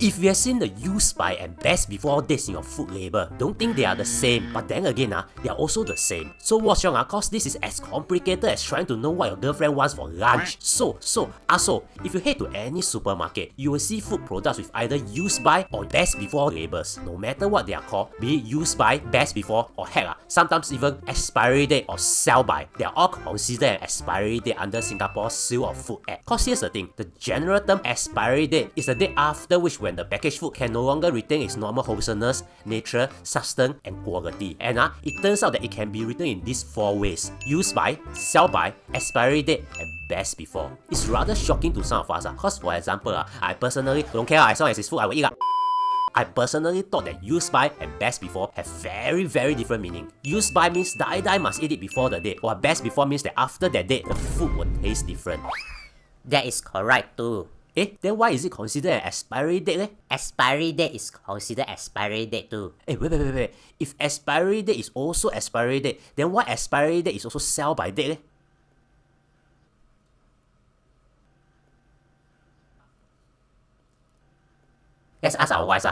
If you have seen the use by and best before dates in your food label, don't think they are the same, but then again, they are also the same. So what's wrong? Cause this is as complicated as trying to know what your girlfriend wants for lunch. So, if you head to any supermarket, you will see food products with either use by or best before labels. No matter what they are called, be it use by, best before, or heck, sometimes even expiry date or sell by, they are all considered an expiry date under Singapore's Seal of Food Act. Cause here's the thing, the general term expiry date is the date after which when the packaged food can no longer retain its normal wholesomeness, nature, substance, and quality. And it turns out that it can be written in these 4 ways: use by, sell by, expiry date, and best before. It's rather shocking to some of us, cause for example, I personally don't care as long as it's food I will eat. I personally thought that use by and best before have very different meaning. Use by means die must eat it before the date, while best before means that after that date, the food will taste different. That is correct too. Then why is it considered an expiry date? Expiry date is considered expiry date too. Wait. If expiry date is also expiry date, then why expiry date is also sell by date? Let's ask our wives.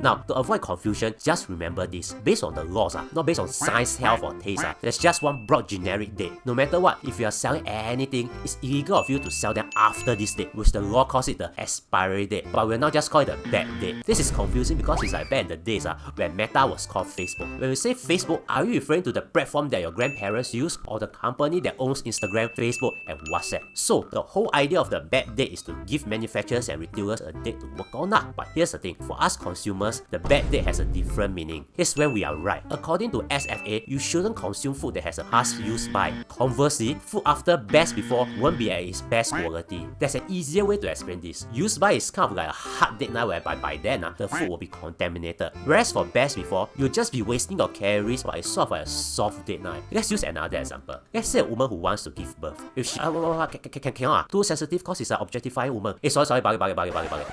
Now, to avoid confusion, just remember this. Based on the laws, not based on science, health, or taste, there's just one broad generic date. No matter what, if you are selling anything, it's illegal of you to sell them after this date, which the law calls it the expiry date. But we'll now just call it the bad date. This is confusing because it's like back in the days when Meta was called Facebook. When we say Facebook, are you referring to the platform that your grandparents use, or the company that owns Instagram, Facebook, and WhatsApp? So, the whole idea of the bad date is to give manufacturers and retailers a date to work on. But here's the thing, for us consumers, the bad date has a different meaning. Here's when we are right. According to SFA, you shouldn't consume food that has a past use by. Conversely, food after best before won't be at its best quality. There's an easier way to explain this. Use by is kind of like a hard date now, whereby by then the food will be contaminated. Whereas for best before, you'll just be wasting your calories, but it's sort of like a soft date now. Let's use another example. Let's say a woman who wants to give birth. If she cannot, too sensitive cause it's an objectifying woman. Sorry, buggy.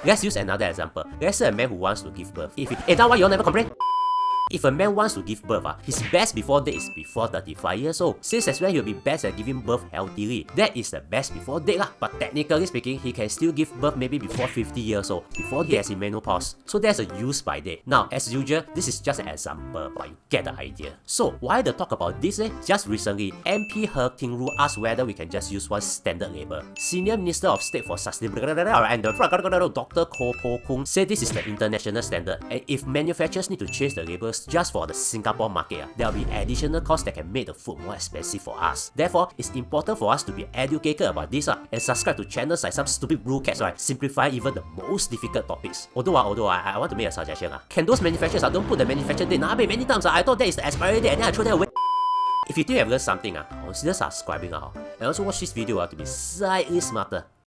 Let's use another example. Let's say a man who wants to give birth. Now why you all never complain? If a man wants to give birth, his best before date is before 35 years old. Since that's when he'll be best at giving birth healthily. That is the best before date But technically speaking, he can still give birth maybe before 50 years old, before he has in menopause. So there's a use by date. Now, as usual, this is just an example, but you get the idea. So why the talk about this? Just recently, MP He King-ru asked whether we can just use one standard label. Senior Minister of State for Sustainability and Dr. Ko Po-kung said this is the international standard, and if manufacturers need to change the labels just for the Singapore market, there will be additional costs that can make the food more expensive for us. Therefore, it's important for us to be educated about this and subscribe to channels like some stupid blue cats, simplify even the most difficult topics. Although I want to make a suggestion. Can those manufacturers don't put the manufacturer date? Many times I thought that is the expiry date and then I throw that away. If you think you have learned something, consider subscribing and also watch this video to be slightly smarter.